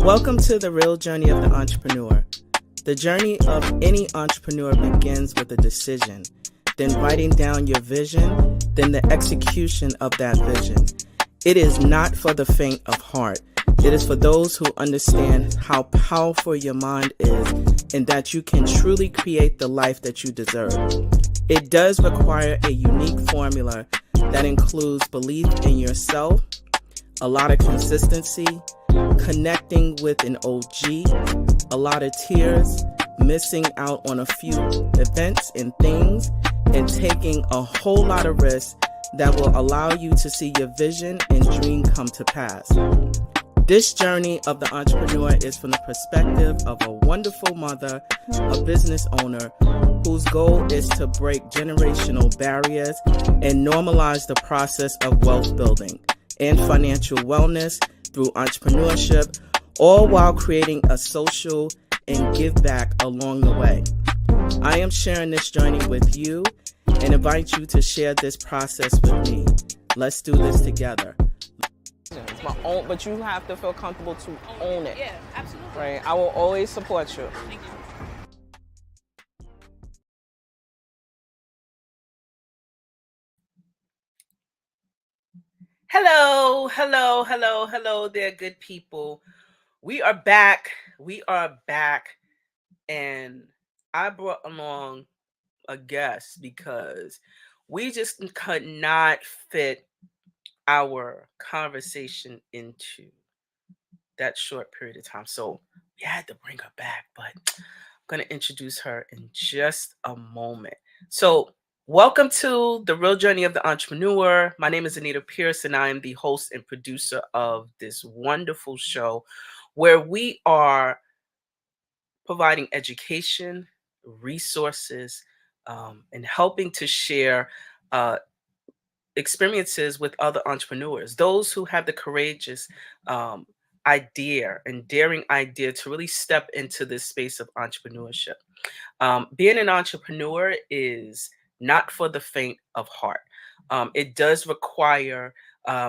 Welcome to the real journey of the entrepreneur. The journey of any entrepreneur begins with a decision, then writing down your vision, then the execution of that vision. It is not for the faint of heart. It is for those who understand how powerful your mind is and that you can truly create the life that you deserve. It does require a unique formula that includes belief in yourself, a lot of consistency, connecting with an OG, a lot of tears, missing out on a few events and things, and taking a whole lot of risks that will allow you to see your vision and dream come to pass. This journey of the entrepreneur is from the perspective of a wonderful mother, a business owner, whose goal is to break generational barriers and normalize the process of wealth building and financial wellness through entrepreneurship, all while creating a social and give back along the way. I am sharing this journey with you and invite you to share this process with me. Let's do this together. It's my own, but you have to feel comfortable to own it. Yeah, absolutely. Right? I will always support you. Thank you. Hello there, good people. We are back. And I brought along a guest because we just could not fit our conversation into that short period of time. So we had to bring her back, but I'm going to introduce her in just a moment. So welcome to the real journey of the entrepreneur. My name is Anita Pierce, and I am the host and producer of this wonderful show where we are providing education, resources, and helping to share experiences with other entrepreneurs, those who have the courageous idea and daring idea to really step into this space of entrepreneurship. Being an entrepreneur is not for the faint of heart. It does require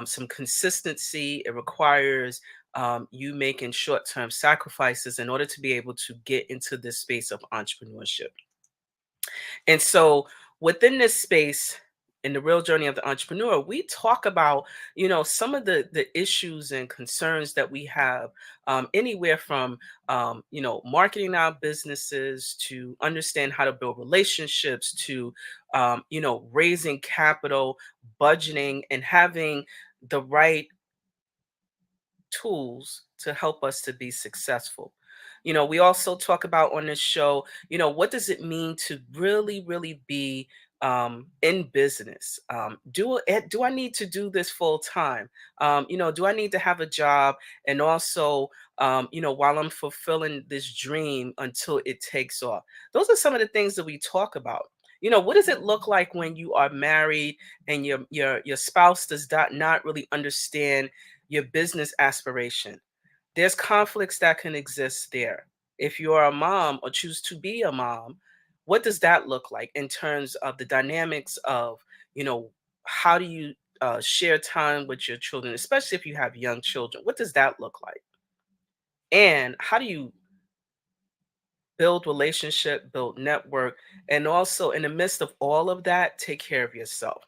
some consistency. It requires you making short-term sacrifices in order to be able to get into this space of entrepreneurship. And so within this space, in the real journey of the entrepreneur, we talk about, some of the issues and concerns that we have, anywhere from, marketing our businesses to understand how to build relationships to, raising capital, budgeting, and having the right tools to help us to be successful. We also talk about on this show, what does it mean to really, really be in business? Do I need to do this full time? Do I need to have a job and also, while I'm fulfilling this dream until it takes off? Those are some of the things that we talk about. What does it look like when you are married and your spouse does not really understand your business aspiration? There's conflicts that can exist there. If you're a mom or choose to be a mom, what does that look like in terms of the dynamics of, how do you share time with your children, especially if you have young children? What does that look like? And how do you build relationship, build network, and also in the midst of all of that, take care of yourself?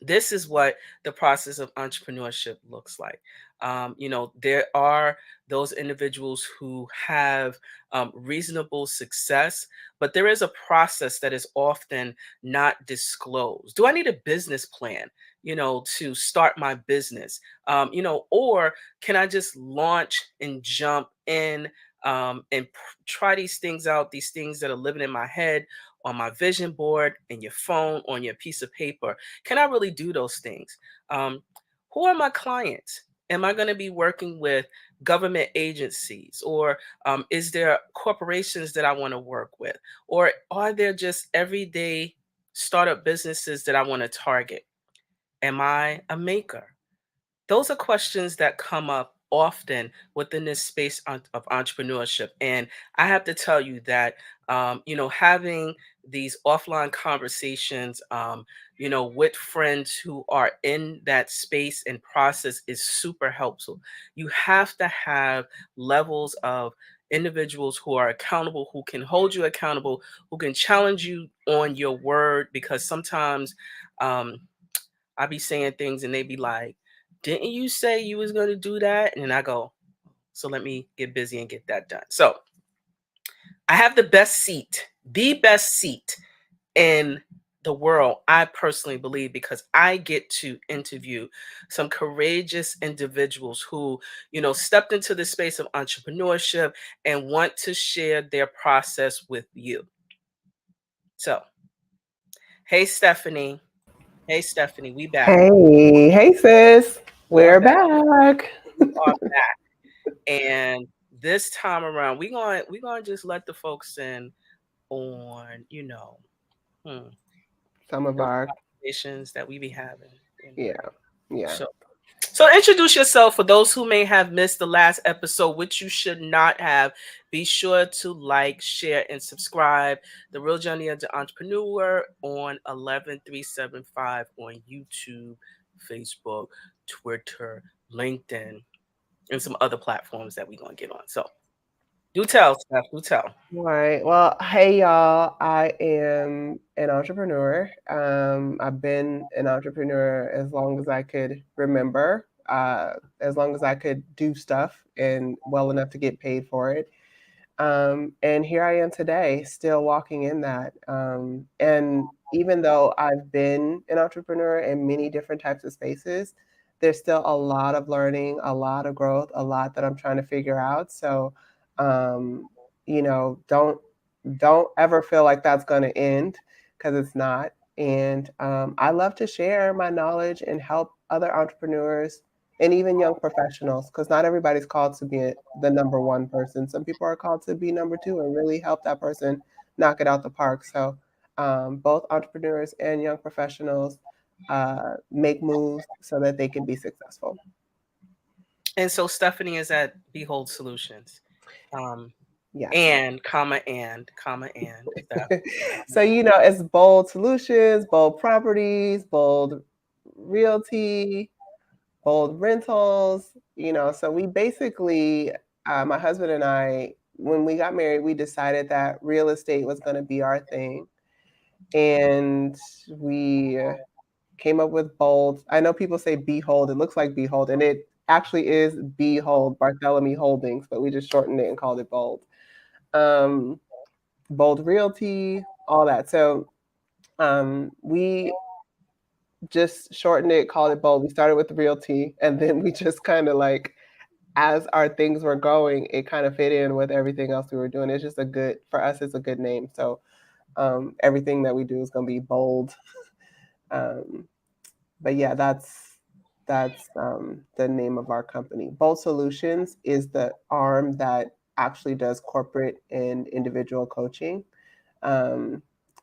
This is what the process of entrepreneurship looks like. There are those individuals who have reasonable success, but there is a process that is often not disclosed. Do I need a business plan, to start my business? Or can I just launch and jump in and try these things out, these things that are living in my head, on my vision board, in your phone, on your piece of paper? Can I really do those things? Who are my clients? Am I going to be working with government agencies, or is there corporations that I want to work with, or are there just everyday startup businesses that I want to target? Am I a maker? Those are questions that come up often within this space of entrepreneurship. And I have to tell you that, having these offline conversations, with friends who are in that space and process is super helpful. You have to have levels of individuals who are accountable, who can hold you accountable, who can challenge you on your word, because sometimes um, I be saying things and they be like, didn't you say you was going to do that? And I go, so let me get busy and get that done. So I have the best seat in the world, I personally believe, because I get to interview some courageous individuals who, stepped into the space of entrepreneurship and want to share their process with you. So, hey, Stephanie. Hey, Stephanie, we back. Hey, hey sis. We are We're back. back. We are back. And this time around, we gonna just let the folks in on, hmm, Some of those our conversations that we be having. yeah, yeah. So so introduce yourself for those who may have missed the last episode, which you should not have. Be sure to like, share, and subscribe. The Real Journey of the Entrepreneur on 11375 on YouTube, Facebook, Twitter, LinkedIn, and some other platforms that we're gonna get on. So do tell, Steph. Do tell. All right. Well, hey y'all. I am an entrepreneur. I've been an entrepreneur as long as I could remember, as long as I could do stuff and well enough to get paid for it. And here I am today, still walking in that. And even though I've been an entrepreneur in many different types of spaces, there's still a lot of learning, a lot of growth, a lot that I'm trying to figure out. So, um, don't ever feel like that's going to end because it's not. And I love to share my knowledge and help other entrepreneurs and even young professionals, because not everybody's called to be the number one person. Some people are called to be number two and really help that person knock it out the park. So both entrepreneurs and young professionals make moves so that they can be successful. And so Stephanie is at BHOLD Solutions. Um, Yes. and Steph. So, it's Bold Solutions, Bold Properties, Bold Realty, Bold Rentals, so we basically, my husband and I, when we got married, we decided that real estate was going to be our thing. And we came up with Bold. I know people say Behold, it looks like Behold, and it actually is Behold, Barthelemy Holdings, but we just shortened it and called it Bold. Um, Bold Realty, all that. So we just shortened it, called it Bold. We started with Realty, and then we just kind of like, as our things were going, it kind of fit in with everything else we were doing. It's just for us, it's a good name. So everything that we do is going to be bold. Um, but yeah, that's the name of our company. Bold Solutions is the arm that actually does corporate and individual coaching. Um,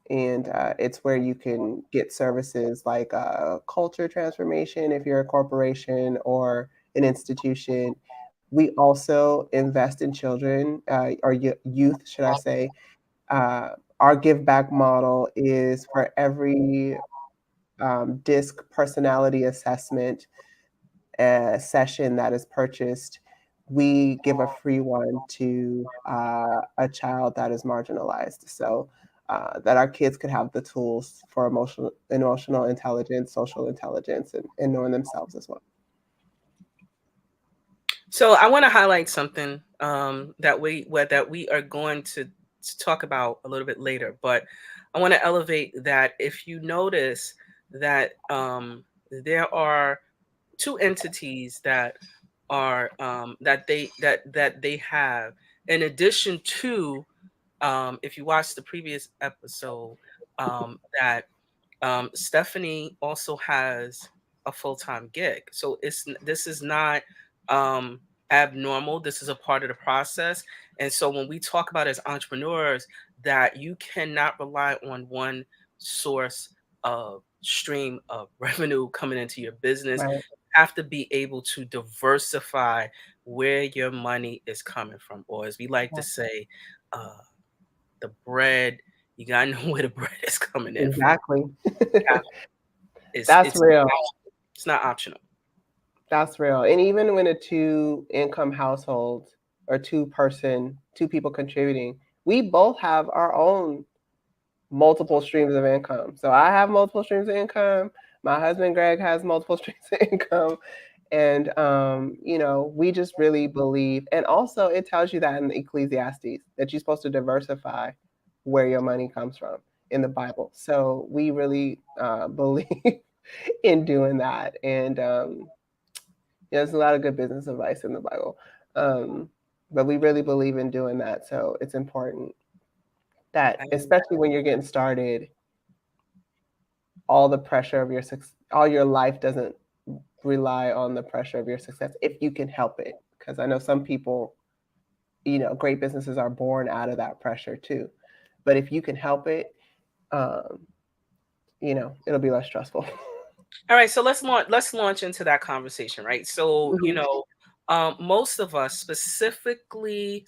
and it's where you can get services like culture transformation if you're a corporation or an institution. We also invest in children or youth, should I say. Our give back model is for every DISC personality assessment session that is purchased, we give a free one to a child that is marginalized. So that our kids could have the tools for emotional intelligence, social intelligence, and knowing themselves as well. So I want to highlight something that we are going to talk about a little bit later, but I want to elevate that. If you notice that there are two entities that are that they have, in addition to, if you watch the previous episode, that Stephanie also has a full time gig. So this is not um, abnormal. This is a part of the process. And so when we talk about as entrepreneurs, that you cannot rely on one source of stream of revenue coming into your business. Right. have to be able to diversify where your money is coming from, or as we like to say, uh, the bread. You gotta know where the bread is coming in from. Exactly. Cap- It's That's it's not real. optional. It's not optional. That's real. And even when a two-income household or two people contributing, we both have our own multiple streams of income. So I have multiple streams of income. My husband Greg has multiple streams of income. And we just really believe, and also it tells you that in Ecclesiastes that you're supposed to diversify where your money comes from in the Bible. So we really believe in doing that. And there's a lot of good business advice in the Bible. But we really believe in doing that. So it's important that, especially when you're getting started, all the pressure of all your life doesn't rely on the pressure of your success if you can help it. Because I know some people, great businesses are born out of that pressure too. But if you can help it, it'll be less stressful. All right, so let's launch into that conversation, right? So, Mhm. most of us specifically,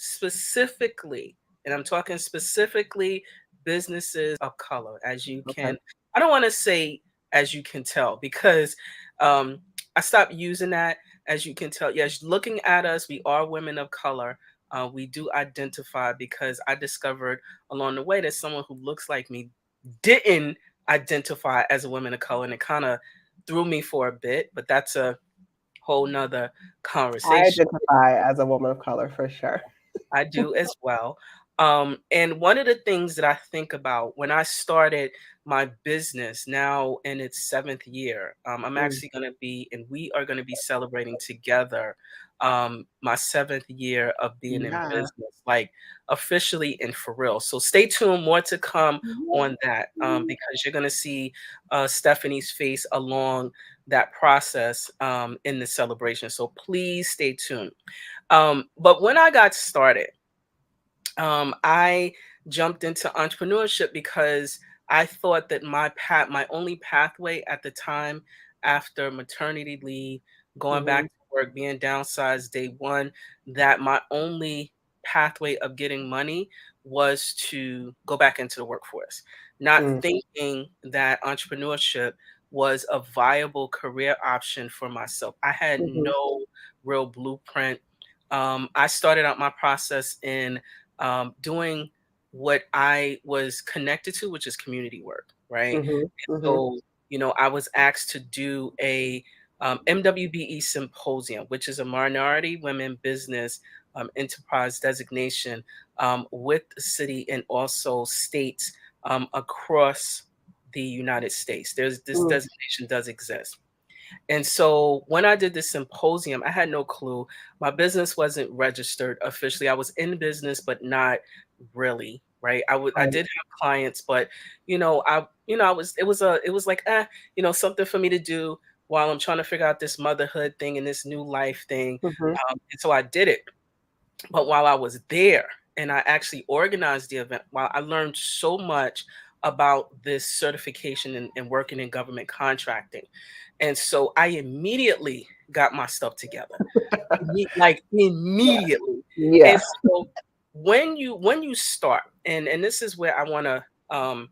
and I'm talking specifically businesses of color, as you Okay. can, I don't want to say as you can tell, because I stopped using that. As you can tell, yes, looking at us, we are women of color. We do identify, because I discovered along the way that someone who looks like me didn't identify as a woman of color, and it kind of threw me for a bit, but that's a whole nother I conversation. identify as a woman of color for sure. I do as well. And one of the things that I think about when I started my business, now in its seventh year, I'm Mm, actually going to be, and we are going to be celebrating together my seventh year of being in yeah. business, like officially and for real. So stay tuned, more to come on that, because you're going to see Stephanie's face along that process in the celebration. So please stay tuned. But when I got started, I jumped into entrepreneurship because I thought that my only pathway at the time, after maternity leave, going back Mhm. to work, being downsized day one, that my only pathway of getting money was to go back into the workforce, not Mm, thinking that entrepreneurship was a viable career option for myself. I had mhm, no real blueprint. I started out my process in doing what I was connected to, which is community work, right? mhm, mhm, So, I was asked to do a MWBE symposium, which is a minority women business enterprise designation with the city and also states across the United States. This mm, designation does exist. And so when I did this symposium, I had no clue. My business wasn't registered officially. I was in business, but not really, right? I right. did have clients, but I was it was like something for me to do while I'm trying to figure out this motherhood thing and this new life thing. Mhm, And so I did it. But while I was there and I actually organized the event, while I learned so much about this certification and working in government contracting. And so I immediately got my stuff together. Like immediately. And yeah. so when you start, and this is where I want to um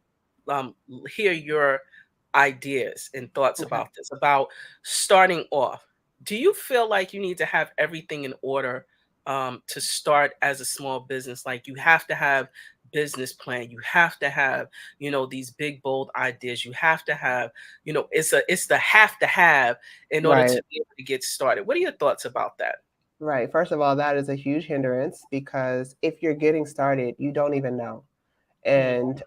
hear your ideas and thoughts Okay. about this, about starting off. Do you feel like you need to have everything in order to start as a small business? Like you have to have business plan, you have to have these big bold ideas, you have to have it's the have to have in order Right. to be able to get started. What are your thoughts about that? Right. First of all, that is a huge hindrance because if you're getting started, you don't even know. Mm, And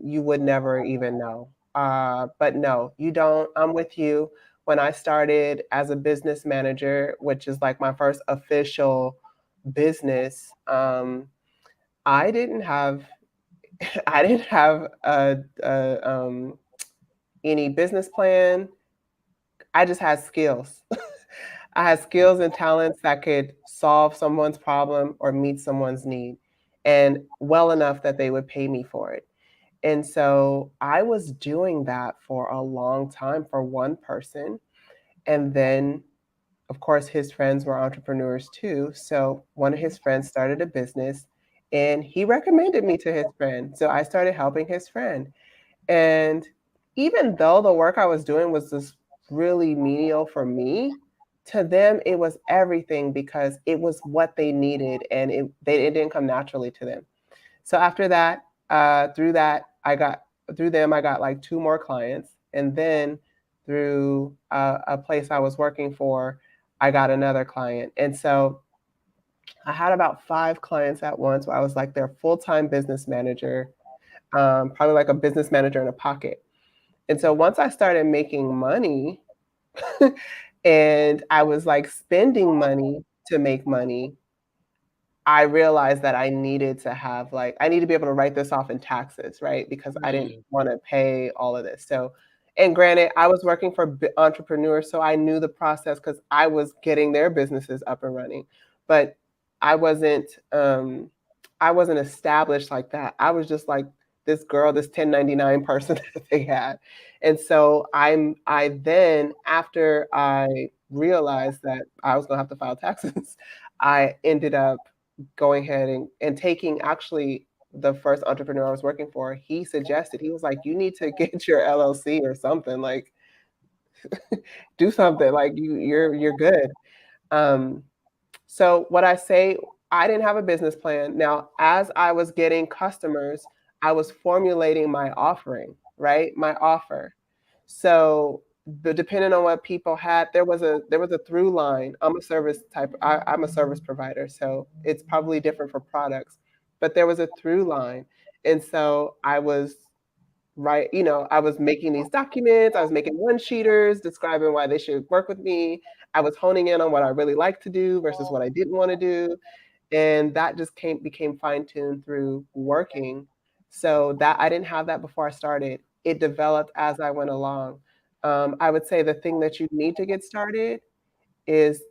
you would never even know. But no, you don't. I'm with you. When I started as a business manager, which is like my first official business, I didn't have I didn't have any business plan. I just had skills. I had skills and talents that could solve someone's problem or meet someone's need, and well enough that they would pay me for it. And so I was doing that for a long time for one person. And then, of course, his friends were entrepreneurs too. So one of his friends started a business and he recommended me to his friend. So I started helping his friend. And even though the work I was doing was just really menial for me, to them it was everything because it was what they needed and it didn't come naturally to them. So after that, through that, through them, I got like two more clients. And then through a place I was working for, I got another client. And so I had about 5 clients at once where I was like their full-time business manager, probably like a business manager in a pocket. And so once I started making money and I was like spending money to make money, I realized that I needed to have like I need to be able to write this off in taxes, right? Because I didn't Mm. want to pay all of this. So, and granted, I was working for entrepreneurs, so I knew the process because I was getting their businesses up and running, but I wasn't I wasn't established like that. I was just like this girl, this 1099 person that they had. And so I then after I realized that I was gonna have to file taxes, I ended up going ahead and taking actually the first entrepreneur I was working for, he suggested, he was like, you need to get your LLC or something, like do something, like you're good. Um, so what I say, I didn't have a business plan. Now, as I was getting customers, I was formulating my offering, right? My offer. So depending on what people had, there was a through line. I'm a service provider, so it's probably different for products, but there was a through line. And so I was right, I was making these documents, I was making one-sheeters describing why they should work with me. I was honing in on what I really like to do versus what I didn't want to do. And that just became fine-tuned through working. So that I didn't have that before I started. It developed as I went along. I would say the thing that you need to get started is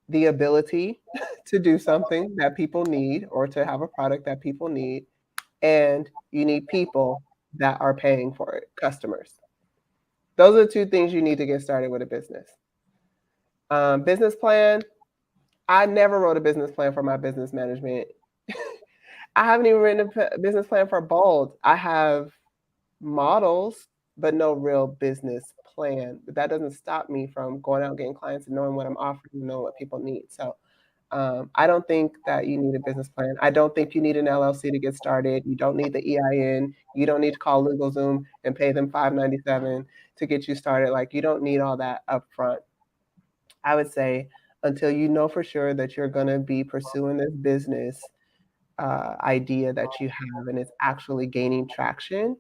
the ability to do something that people need or to have a product that people need, and you need people that are paying for it, customers. Those are the two things you need to get started with a business. Business plan. I never wrote a business plan for my business management. I haven't even written a business plan for BHOLD. I have models, but no real business plan. But that doesn't stop me from going out and getting clients and knowing what I'm offering and knowing what people need. So I don't think that you need a business plan. I don't think you need an LLC to get started. You don't need the EIN. You don't need to call LegalZoom and pay them $5.97 to get you started. Like, you don't need all that upfront. I would say until you know for sure that you're going to be pursuing this business idea that you have and it's actually gaining traction,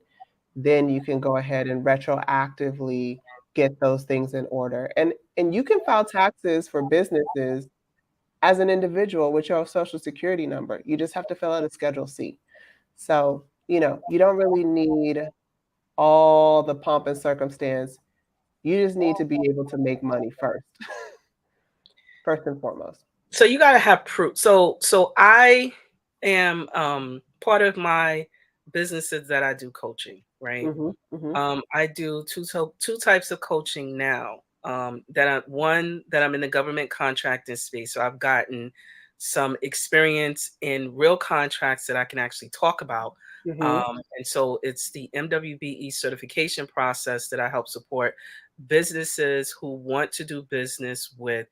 then you can go ahead and retroactively get those things in order. And you can file taxes for businesses as an individual with your social security number. You just have to fill out a Schedule C. So, you don't really need all the pomp and circumstance. You just need to be able to make money first, first and foremost. So you gotta have proof. So I am part of my businesses that I do coaching, right? Hmm. Hmm. I do two types of coaching now. One that I'm in the government contracting space, so I've gotten some experience in real contracts that I can actually talk about. Hmm. And so it's the MWBE certification process that I help support businesses who want to do business with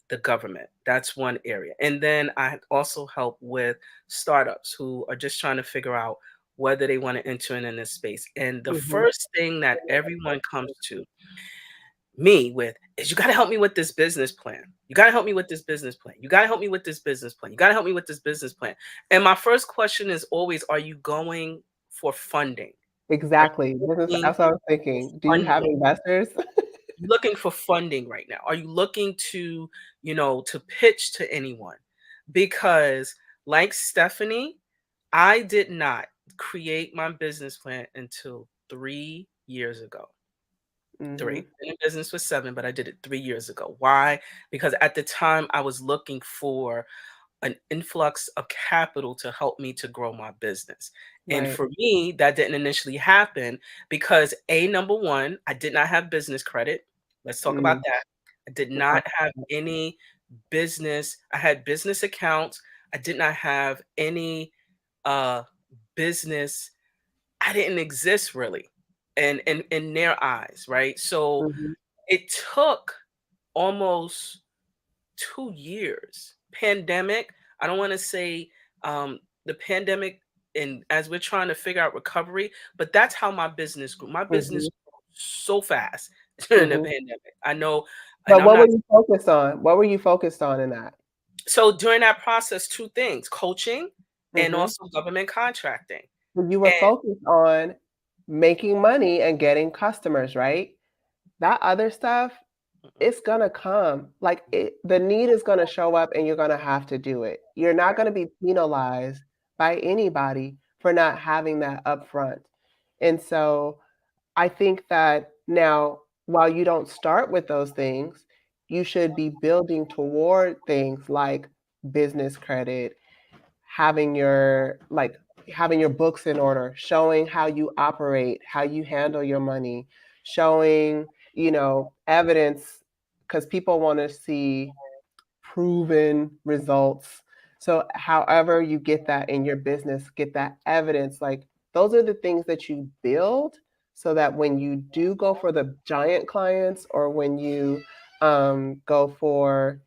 the government. That's one area. And then I also help with startups who are just trying to figure out whether they want to enter in this space. And the Hmm. first thing that everyone comes to me with is, you got to help me with this business plan. You got to help me with this business plan. You got to help me with this business plan. You got to help me with this business plan. And my first question is always, are you going for funding? Are Exactly. you looking That's what I was for thinking. Do you have funding? investors? You looking for funding right now? Are you looking to, to pitch to anyone? Because like Stephanie, I did not create my business plan until 3 years ago. Hmm. 3. Been in business for 7, but I did it 3 years ago. Why? Because at the time I was looking for an influx of capital to help me to grow my business. And Right. for me, that didn't initially happen because number one, I did not have business credit. Let's talk about Mm. that. I did not have any business. I had business accounts. I did not have any uh business. I didn't exist really and in their eyes, right? So Mhm. it took almost 2 years. Pandemic, I don't want to say the pandemic, and as we're trying to figure out recovery, but that's how my business grew. My business Mhm. grew so fast during the Mhm. pandemic. I know, and But I'm what were not. you focused on? What were you focused on in that? So during that process, two things: coaching and Mhm. also government contracting. Well, you were And focused on making money and getting customers, right? That other stuff, mhm, it's gonna come. Like the need is gonna show up and you're gonna have to do it. You're not right. gonna be penalized by anybody for not having that upfront. And so I think that now, while you don't start with those things, you should be building toward things like business credit, having your like having your books in order, showing how you operate, how you handle your money, showing, evidence because people want to see proven results. So however you get that in your business, get that evidence, like those are the things that you build so that when you do go for the giant clients or go for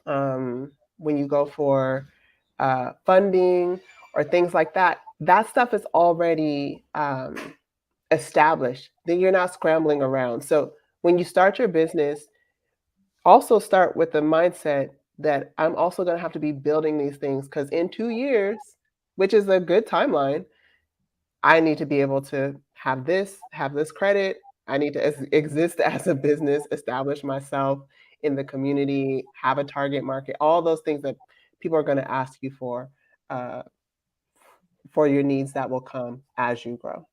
when you go for funding or things like that, that stuff is already established. Then you're not scrambling around. So when you start your business, also start with the mindset that I'm also going to have to be building these things because in 2 years, which is a good timeline, I need to be able to have this credit. I need to exist as a business, establish myself in the community, have a target market, all those things that people are going to ask you uh, for your needs that will come as you grow.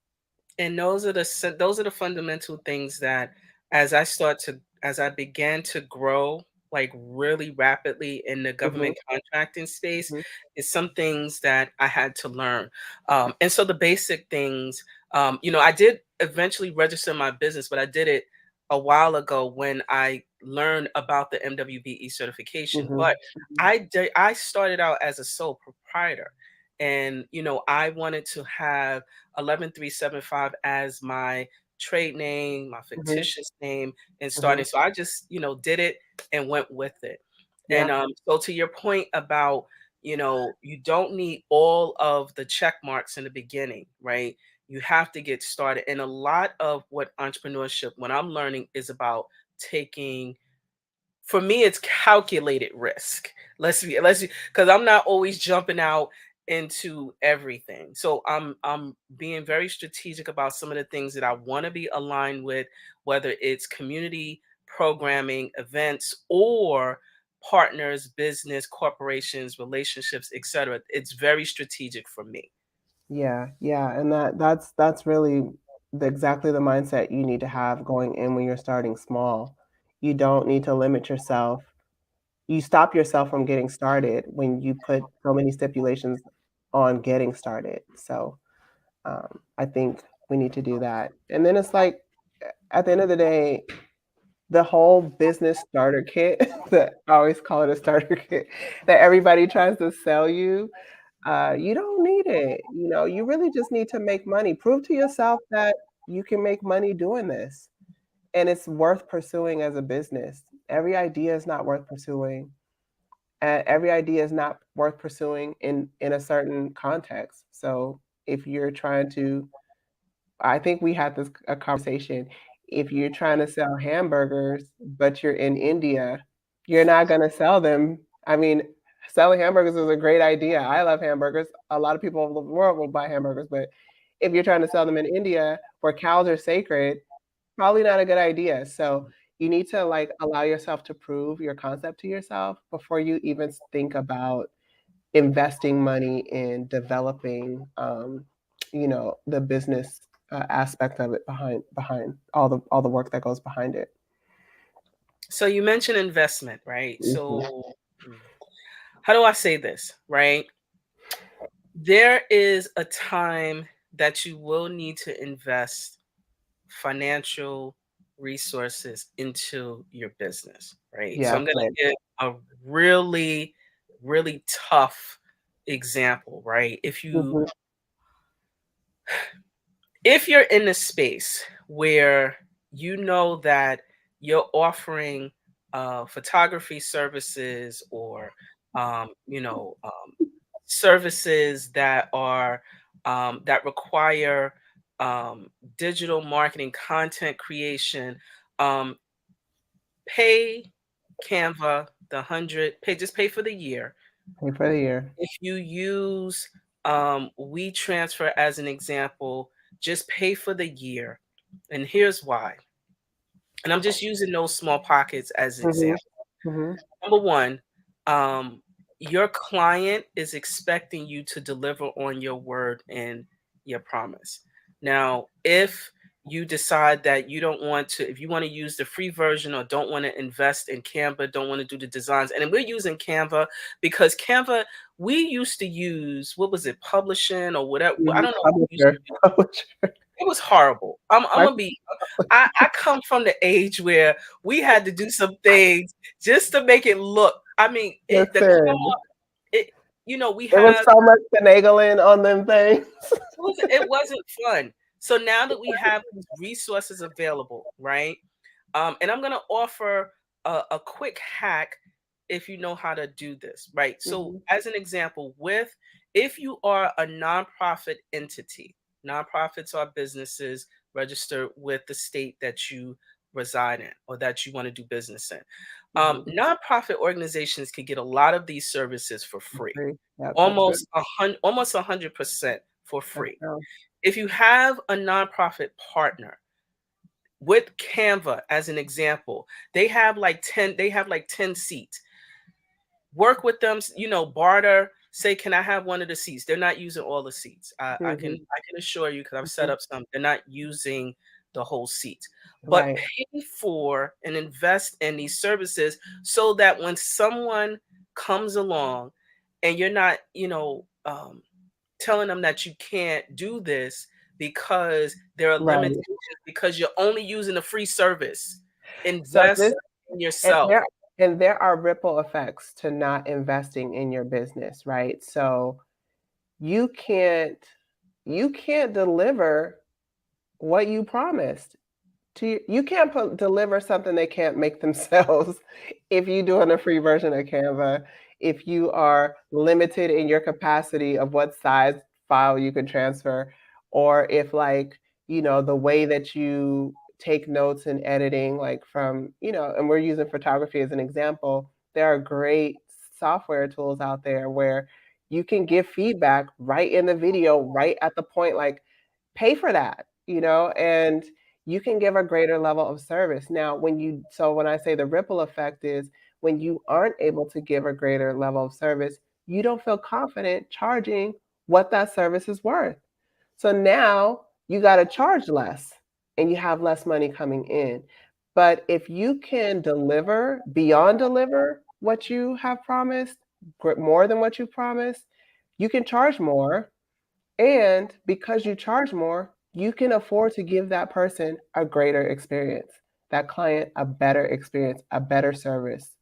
And those are the fundamental things that as I began to grow like really rapidly in the Hmm. government contracting space, Hmm. is some things that I had to learn. And so the basic things, I did eventually register my business, but I did it a while ago when I learned about the MWBE certification. Hmm. But I started out as a sole proprietor, and I wanted to have 11375 as my trade name, my Hmm. fictitious name, and Hmm. starting. So I just, did it and went with it. And Yeah. so to your point about, you don't need all of the check marks in the beginning, right? You have to get started. And a lot of what entrepreneurship, what I'm learning, is about taking, for me, it's calculated risk. Let's because I'm not always jumping out into everything. So I'm being very strategic about some of the things that I want to be aligned with, whether it's community programming, events, or partners, business, corporations, relationships, etc. It's very strategic for me. Yeah, yeah, and that's really exactly the mindset you need to have going in when you're starting small. You don't need to limit yourself. You stop yourself from getting started when you put so many stipulations on getting started. So I think we need to do that. And then it's like at the end of the day, the whole business starter kit that I always call it a starter kit that everybody tries to sell you, you don't need it. You really just need to make money. Prove to yourself that you can make money doing this. And it's worth pursuing as a business. Every idea is not worth pursuing. Every idea is not worth pursuing in a certain context. So if you're trying to, I think we had this a conversation. If you're trying to sell hamburgers, but you're in India, you're not going to sell them. I mean, selling hamburgers is a great idea. I love hamburgers. A lot of people all over the world will buy hamburgers, but if you're trying to sell them in India, where cows are sacred, probably not a good idea. So you need to like allow yourself to prove your concept to yourself before you even think about investing money in developing, the business aspect of it behind all the work that goes behind it. So you mentioned investment, right? Mhm. So how do I say this, right? There is a time that you will need to invest financial. resources into your business, right? So Yeah, I'm going right. to give a really, really tough example, right? Mhm. If you're in a space where you know that you're offering photography services or services that are that require digital marketing, content creation, um, pay Canva the 100, just pay for the year. Pay for the year. If you use WeTransfer as an example, just pay for the year. And here's why. And I'm just using those small pockets as an Mhm. example. Mhm. Number one, um, your client is expecting you to deliver on your word and your promise. Now, if you decide that you don't want to, if you want to use the free version or don't want to invest in Canva, don't want to do the designs, and then we're using Canva because Canva, we used to use, what was it, publishing or whatever. I Mhm. don't know what we used to Publisher. use. Publisher. It was horrible. I'm My gonna be. I come from the age where we had to do some things just to make it look. I mean, the listen. it. We There was have. so much finagling on them things. It wasn't fun. So now that we have these resources available, right? And I'm gonna offer a quick hack if you know how to do this, right? So, Mhm. as an example, if you are a nonprofit entity, nonprofits are businesses registered with the state that you reside in or that you want to do business in. Mhm. Nonprofit organizations can get a lot of these services for free, Agree. Yep, that's true. almost 100% for That's free. true. If you have a nonprofit partner with Canva as an example, they have like 10 seats. Work with them, barter, say, can I have one of the seats? They're not using all the seats. Mhm. I can assure you, because I've set Mhm. up some, they're not using the whole seats. But Right. pay for and invest in these services so that when someone comes along and you're not, telling them that you can't do this because there are Right. limitations, because you're only using a free service. So this Invest in and yourself. there are ripple effects to not investing in your business, right? So you can't you can't deliver what you promised. You can't deliver something they can't make themselves if you're doing a free version of Canva, if you are limited in your capacity of what size file you can transfer, or if like, the way that you take notes and editing, like from, and we're using photography as an example, there are great software tools out there where you can give feedback right in the video, right at the point, like pay for that, and you can give a greater level of service. Now, when I say the ripple effect is when you aren't able to give a greater level of service, you don't feel confident charging what that service is worth. So now you got to charge less and you have less money coming in. But if you can deliver, beyond deliver what you have promised, more than what you promised, you can charge more, and because you charge more, you can afford to give that person a greater experience, that client a better experience, a better service.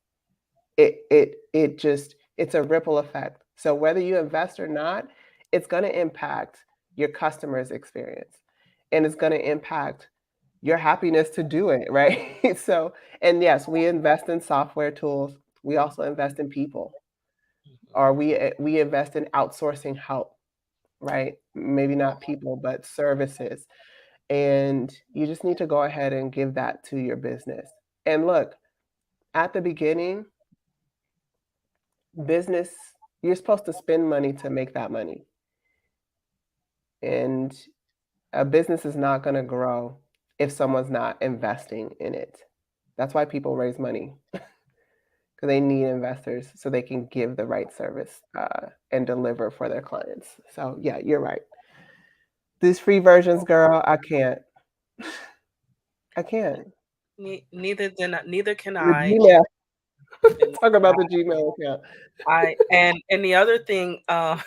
It's a ripple effect. So whether you invest or not, it's going to impact your customer's experience, and it's going to impact your happiness to do it, right? So, and yes, we invest in software tools. We also invest in people, or we invest in outsourcing help, right? Maybe not people, but services. And you just need to go ahead and give that to your business. And look, at the beginning, business, you're supposed to spend money to make that money. And a business is not going to grow if someone's not investing in it. That's why people raise money, because they need investors so they can give the right service and deliver for their clients. So, yeah, you're right. These free versions, girl, I can't. I can't. Neither can The I. Gmail. And Talk about the Gmail account. and the other thing, um,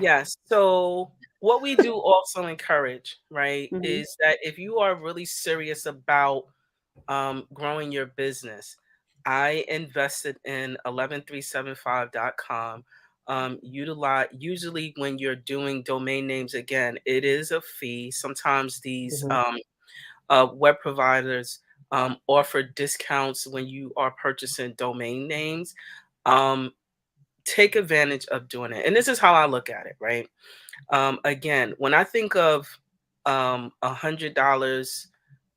yes. So what we do also encourage, right, Mhm, is that if you are really serious about growing your business, I invested in 11375.com. Utilize usually when you're doing domain names, again, it is a fee. Sometimes these mhm, web providers offer discounts when you are purchasing domain names. Um, take advantage of doing it. And this is how I look at it, right? Again, when I think of $100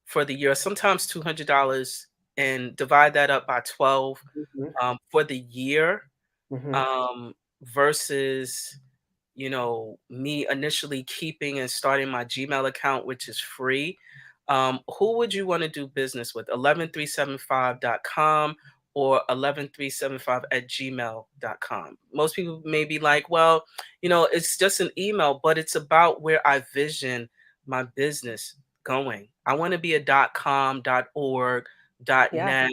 for the year, sometimes $200, and divide that up by 12 mhm, for the year, mhm, um, versus me initially keeping and starting my Gmail account, which is free. Who would you want to do business with? 11375.com or 11375 at gmail.com. Most people may be like, well, it's just an email, but it's about where I vision my business going. I want to be a .com, .org, yeah, .net,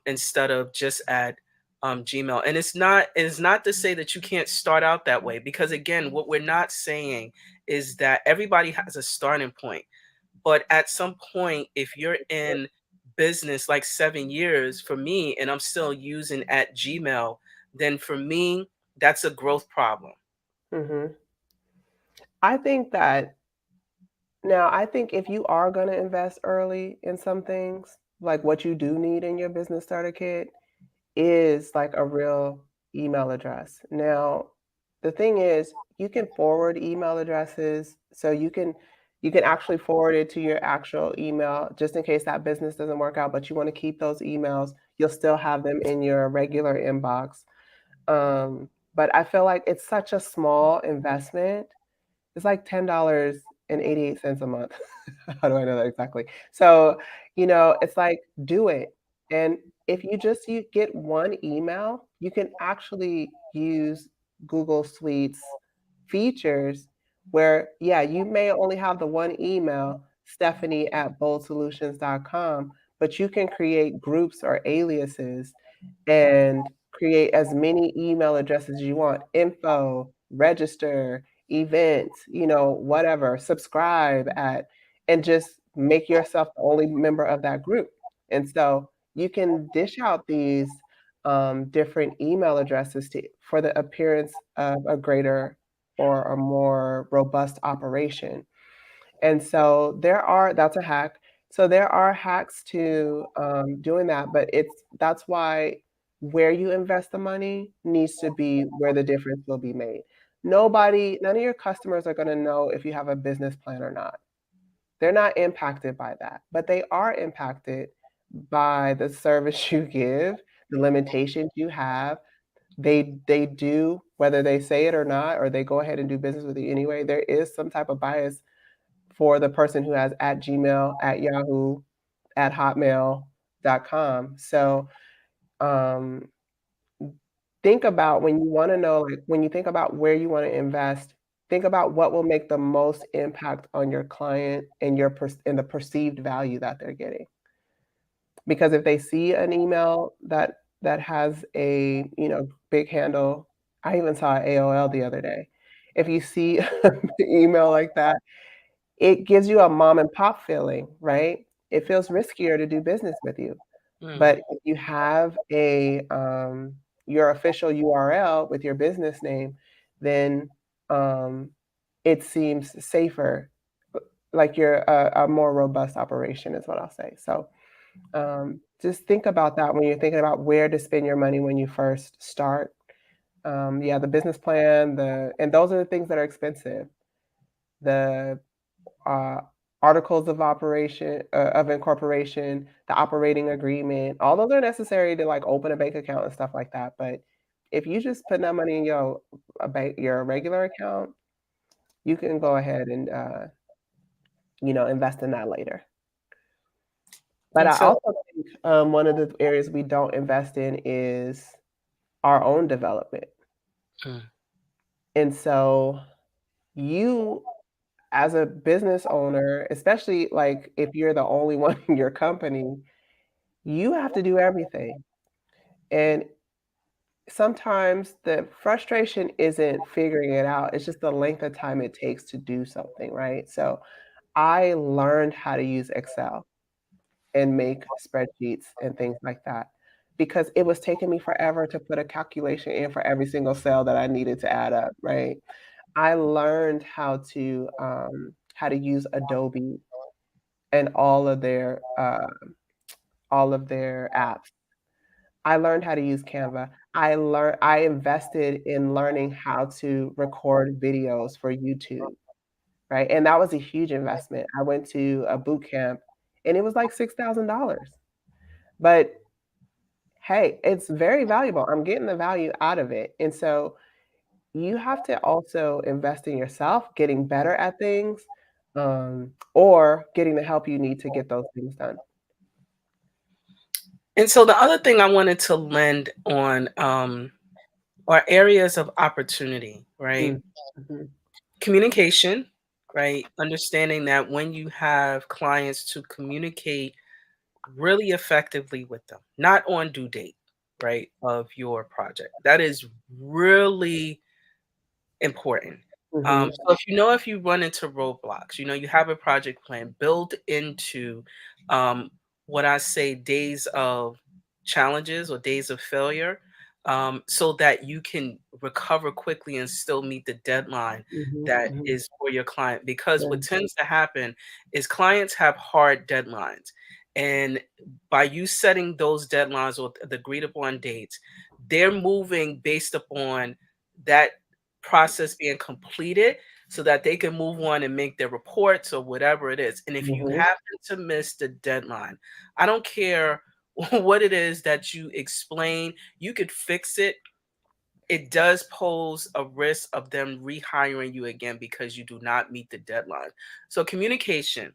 instead of just at Gmail. And it's not to say that you can't start out that way, because again, what we're not saying is that everybody has a starting point. But at some point, if you're in business like 7 years for me, and I'm still using at Gmail, then for me, that's a growth problem. mhm. I think that now, I think if you are gonna invest early in some things, like what you do need in your business starter kit is like a real email address. Now, the thing is, you can forward email addresses, so you can actually forward it to your actual email just in case that business doesn't work out, but you want to keep those emails. You'll still have them in your regular inbox. But I feel like it's such a small investment. It's like $10.88 a month. How do I know that exactly? So, it's like, do it. And if you get one email, you can actually use Google Suite's features where, yeah, you may only have the one email, Stephanie at boldsolutions.com, but you can create groups or aliases and create as many email addresses as you want, info, register, event, whatever, subscribe at, and just make yourself the only member of that group. And so you can dish out these different email addresses for the appearance of a greater or a more robust operation. And so that's a hack. So there are hacks to doing that, but that's why where you invest the money needs to be where the difference will be made. None of your customers are going to know if you have a business plan or not. They're not impacted by that, but they are impacted by the service you give, the limitations you have. They do, whether they say it or not, or they go ahead and do business with you anyway. There is some type of bias for the person who has at Gmail, at Yahoo, at Hotmail.com. So um, think about when you want to know, like when you think about where you want to invest, think about what will make the most impact on your client and and the perceived value that they're getting. Because if they see an email that has a big handle, I even saw AOL the other day. If you see an email like that, it gives you a mom and pop feeling, right? It feels riskier to do business with you. Mm, But if you have your official URL with your business name, then um, it seems safer, like you're a more robust operation, is what I'll say. So just think about that when you're thinking about where to spend your money when you first start. Yeah, the business plan, and those are the things that are expensive. The uh, articles of incorporation, the operating agreement, all those are necessary to like open a bank account and stuff like that. But if you just put that money in your regular account, you can go ahead and invest in that later. But and I so, also think one of the areas we don't invest in is our own development. mm, And so you as a business owner, especially like if you're the only one in your company, you have to do everything. And sometimes the frustration isn't figuring it out, it's just the length of time it takes to do something, right? So I learned how to use Excel and make spreadsheets and things like that because it was taking me forever to put a calculation in for every single cell that I needed to add up, right? I learned how to use Adobe and all of their apps. I learned how to use Canva. I invested in learning how to record videos for YouTube, right? And that was a huge investment. I went to a boot camp and it was like $6,000. But hey, it's very valuable. I'm getting the value out of it. And so you have to also invest in yourself, getting better at things, or getting the help you need to get those things done. And so the other thing I wanted to lend on are areas of opportunity, right? Mm, mhm, Communication, right? Understanding that when you have clients, to communicate really effectively with them, not on due date, right, of your project. That is really important. mhm, So if you run into roadblocks, you have a project plan, build into um, what I say days of challenges or days of failure, so that you can recover quickly and still meet the deadline mhm, that mhm. is for your client. Because Yeah, what tends to happen is clients have hard deadlines. And by you setting those deadlines or the agreed upon dates, they're moving based upon that process being completed so that they can move on and make their reports or whatever it is. And if you mhm, happen to miss the deadline, I don't care what it is that you explain, you could fix it. It does pose a risk of them rehiring you again because you do not meet the deadline. So communication,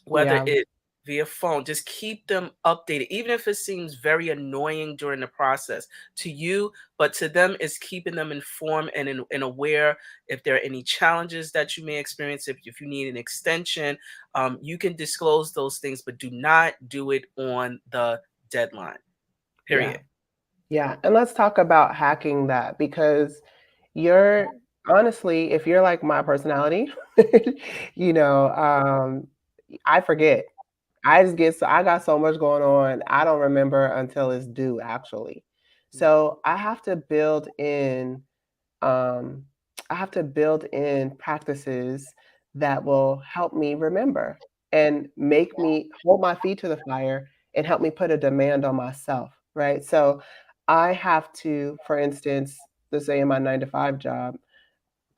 whether yeah, it via phone, just keep them updated, even if it seems very annoying during the process to you, but to them, it's keeping them informed and aware if there are any challenges that you may experience. If you need an extension, you can disclose those things, but do not do it on the deadline, yeah, period. yeah. And let's talk about hacking that because you're honestly, if you're like my personality, you know, I forget. I got so much going on, I don't remember until it's due actually. So um, I have to build in practices that will help me remember and make me hold my feet to the fire and help me put a demand on myself, right? So I have to, for instance, let's say in my 9 to 5 job,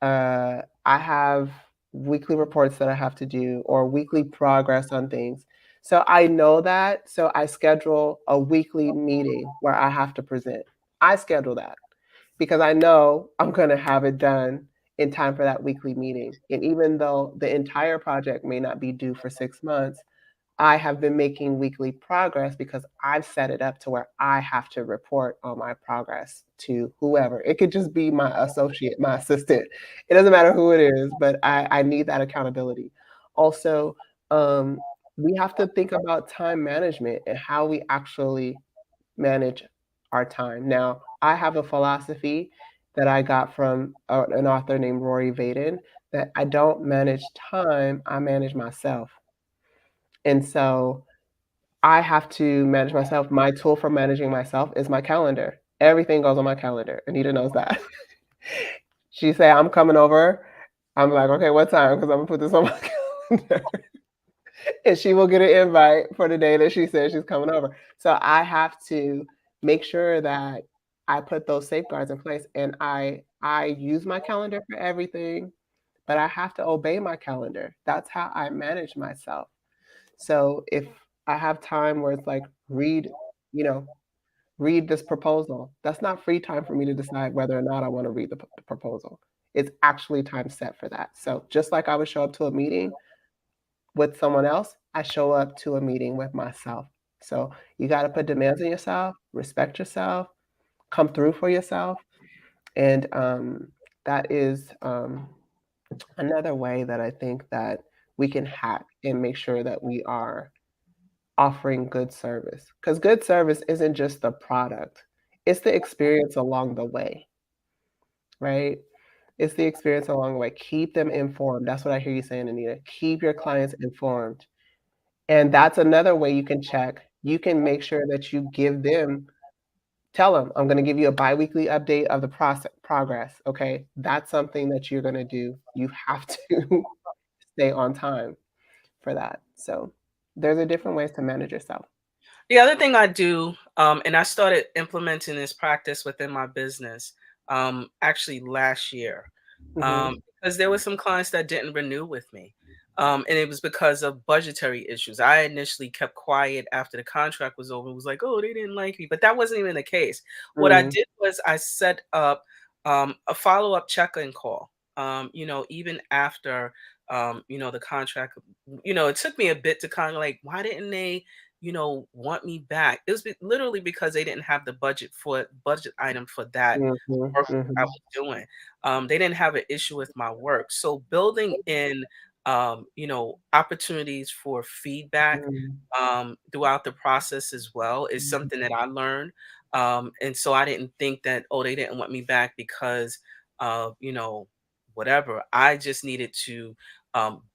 I have weekly reports that I have to do or weekly progress on things. So I know that. So I schedule a weekly meeting where I have to present. I schedule that because I know I'm going to have it done in time for that weekly meeting. And even though the entire project may not be due for 6 months, I have been making weekly progress because I've set it up to where I have to report on my progress to whoever. It could just be my associate, my assistant. It doesn't matter who it is, but I need that accountability. Also, um, we have to think about time management and how we actually manage our time. Now, I have a philosophy that I got from an author named Rory Vaden that I don't manage time, I manage myself. And so I have to manage myself. My tool for managing myself is my calendar. Everything goes on my calendar. Anita knows that. She say, "I'm coming over." I'm like, "Okay, what time? Because I'm gonna put this on my calendar." And she will get an invite for the day that she says she's coming over. So I have to make sure that I put those safeguards in place, and I use my calendar for everything, but I have to obey my calendar. That's how I manage myself. So if I have time where it's like you know, read this proposal, that's not free time for me to decide whether or not I want to read the proposal. It's actually time set for that. So just like I would show up to a meeting with someone else, I show up to a meeting with myself. So you got to put demands on yourself, respect yourself, come through for yourself. And that is another way that I think that we can hack and make sure that we are offering good service. Because good service isn't just the product, it's the experience along the way, right? It's the experience along the way. Keep them informed. That's what I hear you saying, Anita. Keep your clients informed. And that's another way you can check. You can make sure that you give them, tell them, I'm going to give you a biweekly update of the progress. Okay. That's something that you're going to do. You have to stay on time for that. So there's a different ways to manage yourself. The other thing I do, and I started implementing this practice within my business actually last year, Hmm. because there were some clients that didn't renew with me. And it was because of budgetary issues. I initially kept quiet after the contract was over. It was like, oh, they didn't like me. But that wasn't even the case. What I Mm. did was I set up a follow up check in call, even after, the contract, it took me a bit to kind of like, why didn't they want me back? It was literally because they didn't have the budget item for that Hmm. work I Hmm. was doing. They didn't have an issue with my work. So building in, opportunities for feedback throughout the process as well is something that I learned. And so I didn't think that, oh, they didn't want me back because of, whatever. I just needed to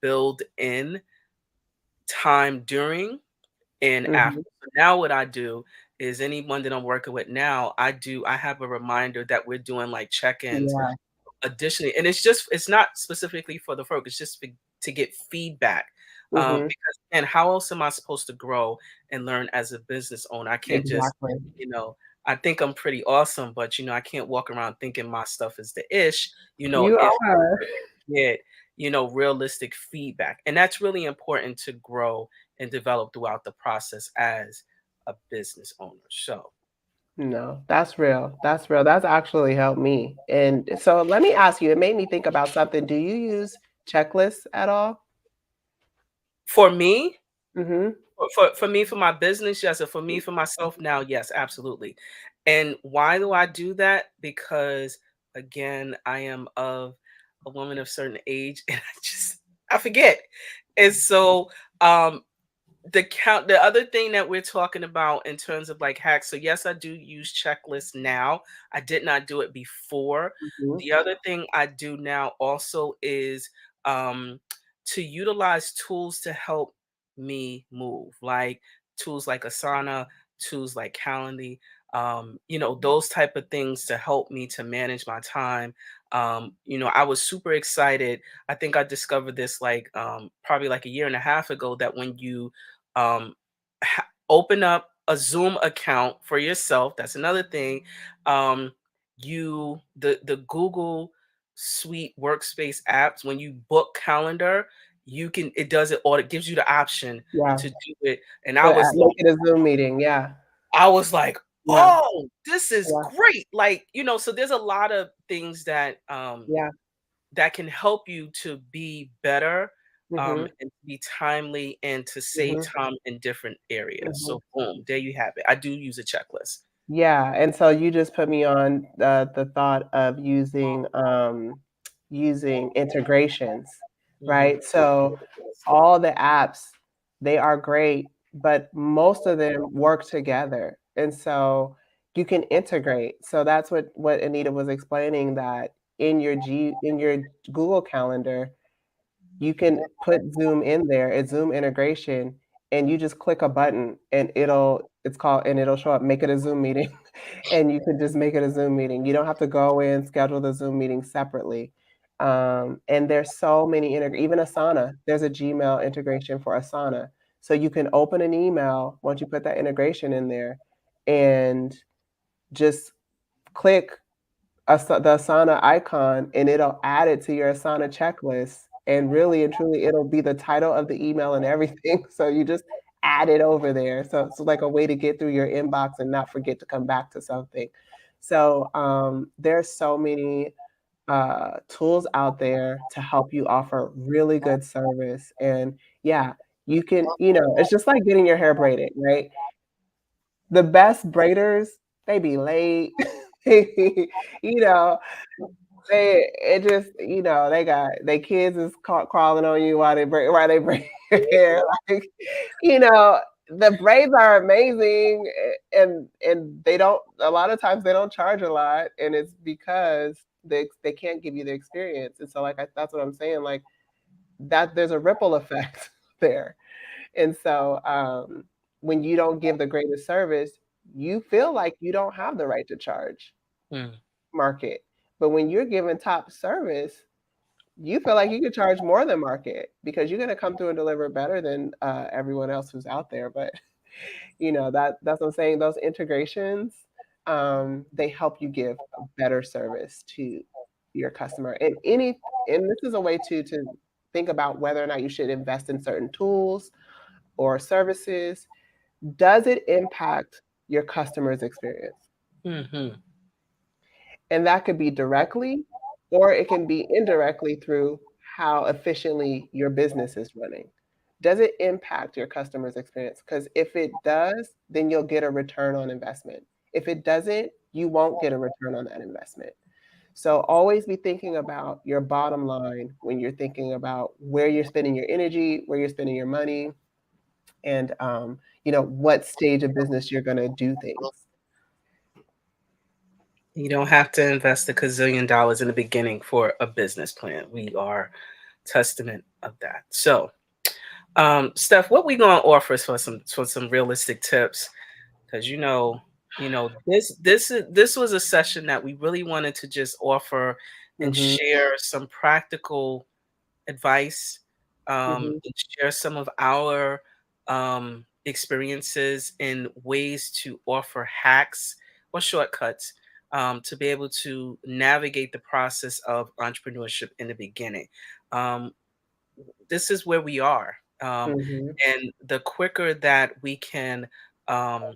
build in time during and after. Hmm. So now what I do is anyone that I'm working with now, I have a reminder that we're doing like check-ins Yeah. additionally. And it's not specifically for the folk, it's just to get feedback. Hmm. Because and how else am I supposed to grow and learn as a business owner? I can't just, Exactly. you know, I think I'm pretty awesome, but I can't walk around thinking my stuff is the ish, You if are. get, realistic feedback. And that's really important to grow and develop throughout the process as a business owner. So, No, that's real. That's real. That's actually helped me. And so let me ask you, it made me think about something. Do you use checklists at all? for me, Mhm. for me, for my business, yes. And for me, for myself now, yes, absolutely. And why do I do that? Because again, I am of a woman of certain age and I forget. And so um the other thing that we're talking about in terms of like hacks, so yes, I do use checklists now. I did not do it before. Mhm. The other thing I do now also is um to utilize tools to help me move, like tools like Asana, tools like Calendly, those type of things to help me to manage my time. I was super excited. I think I discovered this like probably like a year and a half ago, that when you um, open up a Zoom account for yourself. That's another thing. The Google Suite workspace apps, when you book calendar, it does it, or it gives you the option Yeah. to do it. And Make it a Zoom meeting. Yeah. I was like, Yeah. oh, this is Yeah. great. Like, so there's a lot of things that Yeah. that can help you to be better, Mhm. and to be timely and to save Mhm. time in different areas. Mhm. So boom, there you have it. I do use a checklist. Yeah, and so you just put me on the thought of using integrations, Mhm. right? So all the apps, they are great, but most of them work together. And so you can integrate. So that's what Anita was explaining, that in your Google Calendar, you can put Zoom in there, it's Zoom integration, and you just click a button and it'll show up, make it a Zoom meeting. And you can just make it a Zoom meeting. You don't have to go in, schedule the Zoom meeting separately. And there's so many even Asana, there's a Gmail integration for Asana. So you can open an email once you put that integration in there and just click the Asana icon, and it'll add it to your Asana checklist. And really and truly, it'll be the title of the email and everything. So you just add it over there. So it's like a way to get through your inbox and not forget to come back to something. So there's so many tools out there to help you offer really good service. And yeah, you can, it's just like getting your hair braided, right? The best braiders, they be late. you know, it just, they got they kids is crawling on you while they break your hair. Like, you know, The braids are amazing, and they don't, a lot of times they don't charge a lot, and it's because they can't give you the experience. And so like that's what I'm saying, like that there's a ripple effect there. And so when you don't give the greatest service, you feel like you don't have the right to charge Mm. market. But when you're given top service, you feel like you could charge more than market because you're going to come through and deliver better than everyone else who's out there. But that's what I'm saying. Those integrations, they help you give a better service to your customer. And this is a way to think about whether or not you should invest in certain tools or services. Does it impact your customer's experience? Mm-hmm. And that could be directly, or it can be indirectly through how efficiently your business is running. Does it impact your customer's experience? Because if it does, then you'll get a return on investment. If it doesn't, you won't get a return on that investment. So always be thinking about your bottom line when you're thinking about where you're spending your energy, where you're spending your money, and what stage of business you're going to do things. You don't have to invest a gazillion dollars in the beginning for a business plan. We are testament of that. So, Steph, what we gonna offer for some realistic tips? Because this was a session that we really wanted to just offer and Mm-hmm, share some practical advice, mm-hmm, and share some of our experiences and ways to offer hacks or shortcuts, to be able to navigate the process of entrepreneurship in the beginning. Um, this is where we are. mm-hmm, And the quicker that we can, um,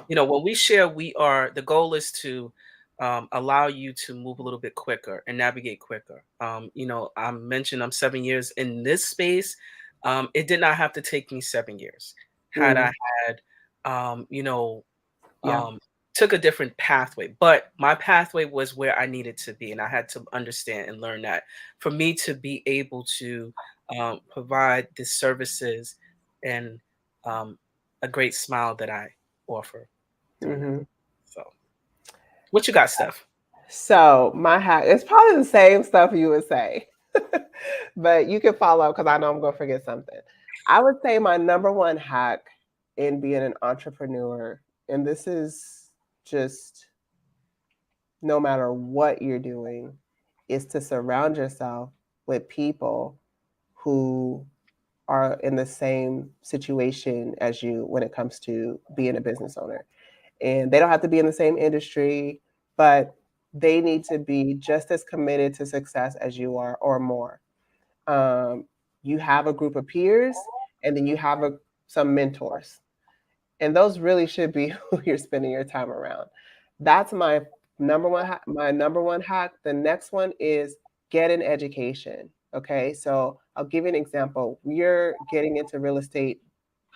when we share, the goal is to allow you to move a little bit quicker and navigate quicker. I mentioned I'm 7 years in this space. It did not have to take me 7 years. Had mm, I had, um, you know, yeah. took a different pathway, but my pathway was where I needed to be, and I had to understand and learn that for me to be able to provide the services and um, a great smile that I offer through that. Mm-hmm. So, what you got, Steph? So my hack, it's probably the same stuff you would say, but you can follow because I know I'm going to forget something. I would say my number one hack in being an entrepreneur, and this is just no matter what you're doing, is to surround yourself with people who are in the same situation as you when it comes to being a business owner. And they don't have to be in the same industry, but they need to be just as committed to success as you are or more. Um, you have a group of peers, and then you have some mentors. And those really should be who you're spending your time around. That's my number one hack. The next one is get an education. Okay, so I'll give you an example. We're getting into real estate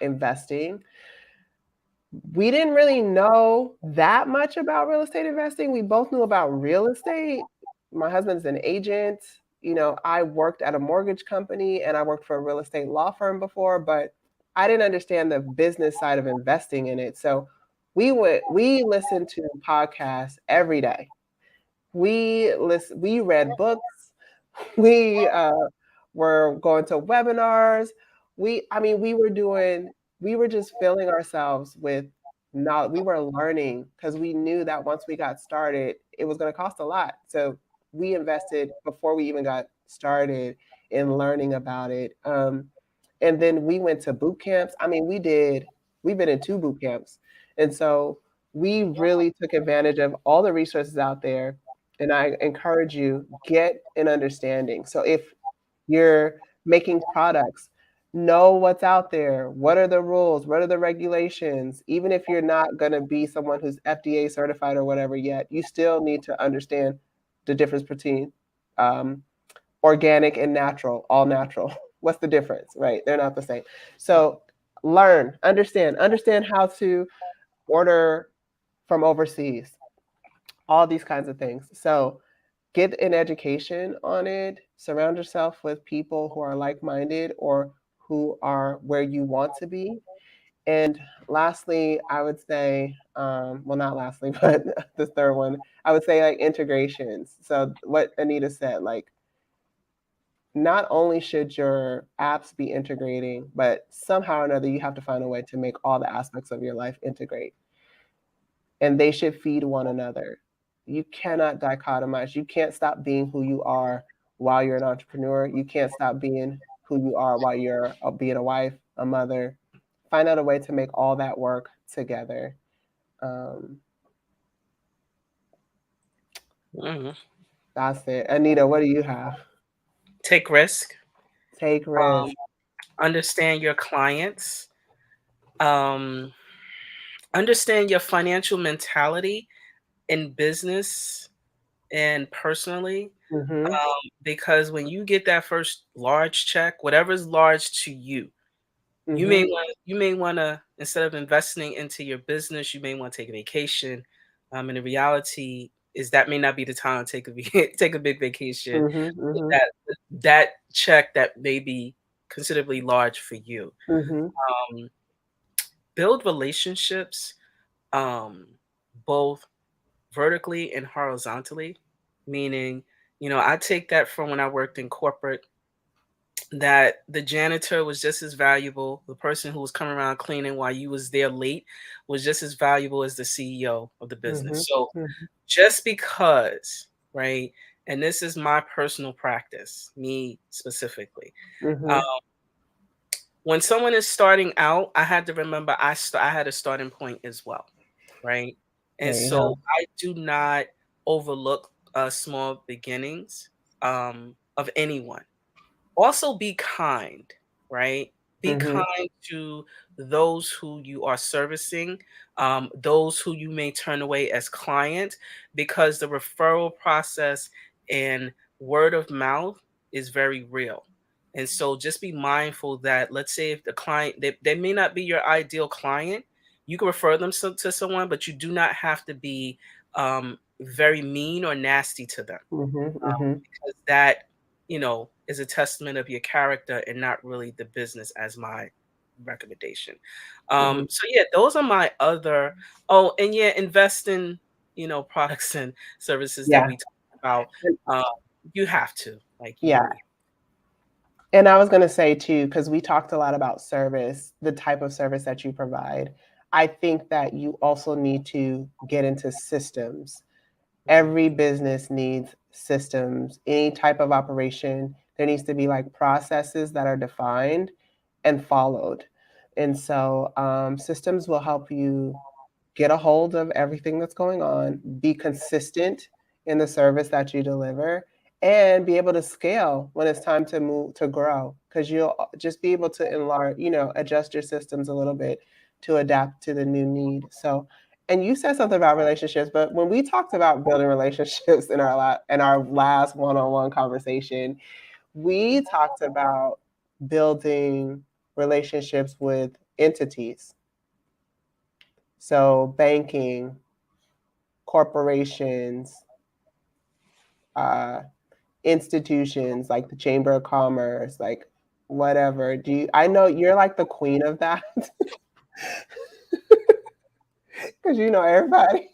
investing. We didn't really know that much about real estate investing. We both knew about real estate. My husband's an agent. I worked at a mortgage company and I worked for a real estate law firm before, but I didn't understand the business side of investing in it. So we listened to podcasts every day. We read books. We were going to webinars. We were just filling ourselves with knowledge. We were learning because we knew that once we got started, it was going to cost a lot. So we invested before we even got started in learning about it. And then we went to boot camps. We've been in 2 boot camps. And so we really took advantage of all the resources out there. And I encourage you, get an understanding. So if you're making products, know what's out there. What are the rules? What are the regulations? Even if you're not going to be someone who's FDA certified or whatever yet, you still need to understand the difference between organic and natural, all natural. What's the difference, right? They're not the same. So understand how to order from overseas, all these kinds of things. So get an education on it, surround yourself with people who are like-minded or who are where you want to be, And lastly, I would say, well, not lastly, but the third one, I would say like integrations. So what Anita said, like not only should your apps be integrating, but somehow or another, you have to find a way to make all the aspects of your life integrate. And they should feed one another. You cannot dichotomize. You can't stop being who you are while you're an entrepreneur. You can't stop being who you are while you're being a wife, a mother. Find out a way to make all that work together. That's it. Anita, what do you have? Take risk. Take risk. Understand your clients. Understand your financial mentality in business and personally. Mm-hmm. Because when you get that first large check, whatever's large to you, you Mm-hmm. may want to, instead of investing into your business, you may want to take a vacation. And the reality is that may not be the time to take a big vacation. Mm-hmm. With Mm-hmm. that check that may be considerably large for you. Mm-hmm. Um, Build relationships, both vertically and horizontally. Meaning, I take that from when I worked in corporate, that the janitor was just as valuable. The person who was coming around cleaning while you was there late was just as valuable as the CEO of the business. So Mm-hmm. just because, right? And this is my personal practice, me specifically. Mm-hmm. Um, when someone is starting out, I had to remember I had a starting point as well, right? And There you so go. I do not overlook small beginnings of anyone. Also be kind, right? Be Mm-hmm. kind to those who you are servicing, those who you may turn away as clients, because the referral process and word of mouth is very real. And so just be mindful that, let's say if the client, they may not be your ideal client, you can refer them to someone, but you do not have to be very mean or nasty to them, Mm-hmm. Mm-hmm. because that, is a testament of your character and not really the business, as my recommendation. Mm-hmm. So yeah, those are my other. Oh, and yeah, invest in, products and services that Yeah. we talk about. Um, you have to, like, you Yeah. really. And I was going to say too, because we talked a lot about service, the type of service that you provide. I think that you also need to get into systems. Mhm. Every business needs systems. Any type of operation, there needs to be like processes that are defined and followed. And so systems will help you get a hold of everything that's going on, be consistent in the service that you deliver, and be able to scale when it's time to move to grow, because you'll just be able to enlarge, adjust your systems a little bit to adapt to the new need. So, and you said something about relationships, but when we talked about building relationships in our last one-on-one conversation, we talked about building relationships with entities. So banking, corporations, uh, institutions like the Chamber of Commerce, like whatever. I know you're like the queen of that because you know everybody.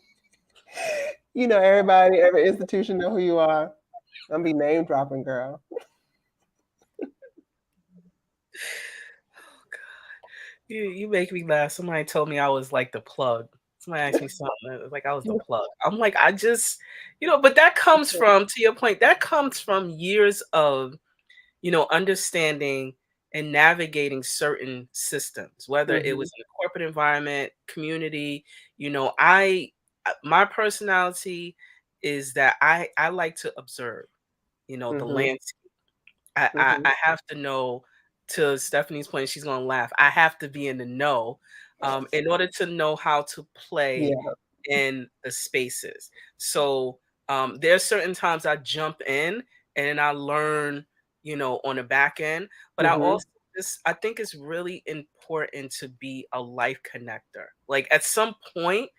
You know everybody, every institution know who you are. I'm be name dropping, girl. You make me laugh. Somebody told me I was like the plug. Somebody asked me something, it was like I was the plug. I'm like, I just, but that comes from, to your point, that comes from years of, understanding and navigating certain systems, whether it Mm-hmm. was in a corporate environment, community. My personality is that I like to observe, the Mm-hmm. landscape. I have to know. To Stephanie's point, she's gonna laugh. I have to be in the know, in order to know how to play Yeah. in the spaces. So there are certain times I jump in and then I learn, on the back end. But I Mm-hmm. also I think it's really important to be a life connector. Like at some point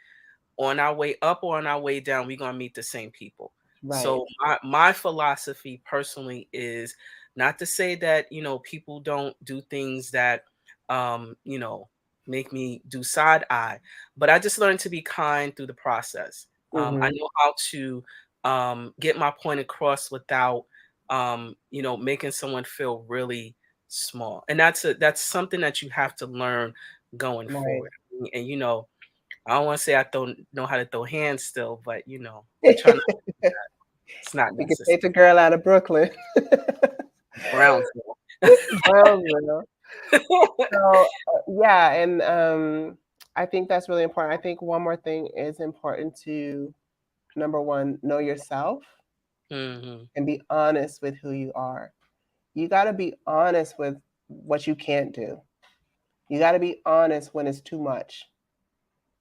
on our way up or on our way down, we're gonna meet the same people. Right. So my philosophy personally is not to say that people don't do things that um, you know make me do side eye. But I just learned to be kind through the process. I Mhm. know how to get my point across without, making someone feel really small. And that's something that you have to learn going Right. forward. And I don't want to say I don't know how to throw hands still, but I try not. It's not You can necessary. take the girl out of Brooklyn. Brownsville. Brownsville. So, yeah, and I think that's really important. I think one more thing is important to, number one, know yourself Hmm. and be honest with who you are. You got to be honest with what you can't do. You got to be honest when it's too much.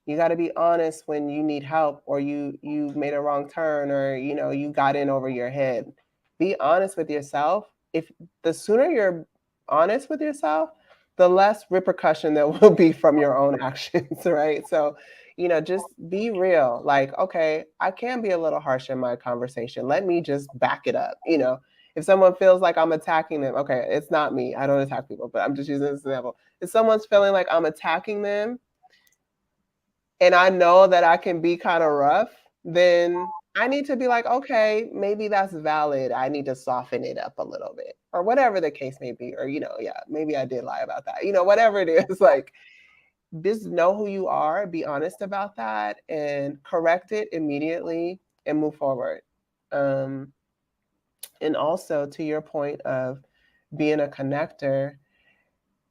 You got to be honest when you need help or you made a wrong turn or you got in over your head. Be honest with yourself. If the sooner you're honest with yourself, the less repercussion there will be from your own actions, right? So, just be real. Like, okay, I can be a little harsh in my conversation. Let me just back it up. If someone feels like I'm attacking them, okay, it's not me. I don't attack people, but I'm just using this example. If someone's feeling like I'm attacking them, and I know that I can be kind of rough, then I need to be like, okay, maybe that's valid. I need to soften it up a little bit, or whatever the case may be. Or, yeah, maybe I did lie about that. Whatever it is, like, just know who you are, be honest about that, and correct it immediately and move forward. Um, and also, to your point of being a connector,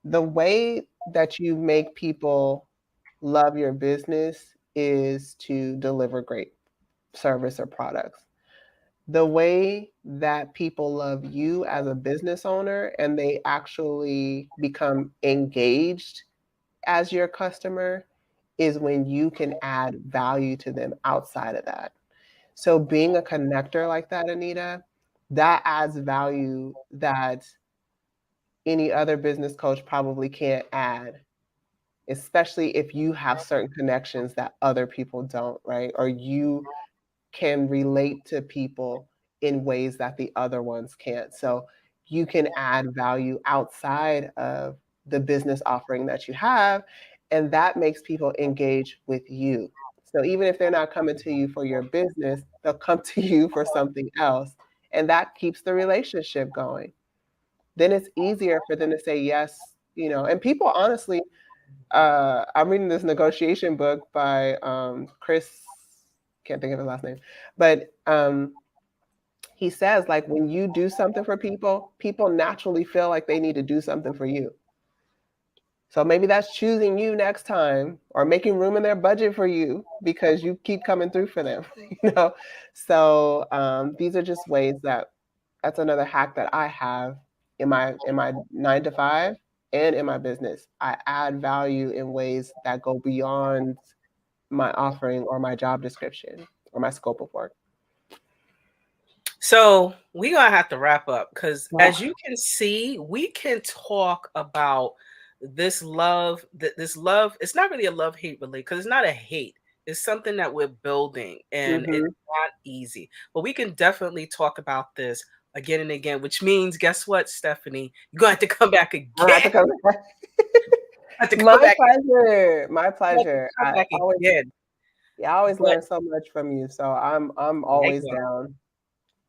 the way that you make people love your business is to deliver great service or products. The way that people love you as a business owner and they actually become engaged as your customer is when you can add value to them outside of that. So being a connector like that, Anita, that adds value that any other business coach probably can't add, especially if you have certain connections that other people don't, right? Or you can relate to people in ways that the other ones can't. So you can add value outside of the business offering that you have, and that makes people engage with you. So even if they're not coming to you for your business, they'll come to you for something else, and that keeps the relationship going. Then it's easier for them to say yes, and people honestly, I'm reading this negotiation book by Chris, can't think of his last name, but he says, like, when you do something for people, people naturally feel like they need to do something for you. So maybe that's choosing you next time or making room in their budget for you because you keep coming through for them, you know? So these are just ways that's another hack that I have in my 9 to 5 and in my business. I add value in ways that go beyond my offering or my job description or my scope of work. So we're gonna have to wrap up because, Wow. as you can see, we can talk about this love. It's not really a love hate relate because it's not a hate. It's something that we're building, and it's Mhm. not easy. But we can definitely talk about this again and again. Which means, guess what, Stephanie? You're gonna have to come back I'm gonna have to again. come back. Have to My come back. pleasure. My You have to pleasure. come I back always again. Yeah, I always But learn so much from you. So I'm there always you go. down.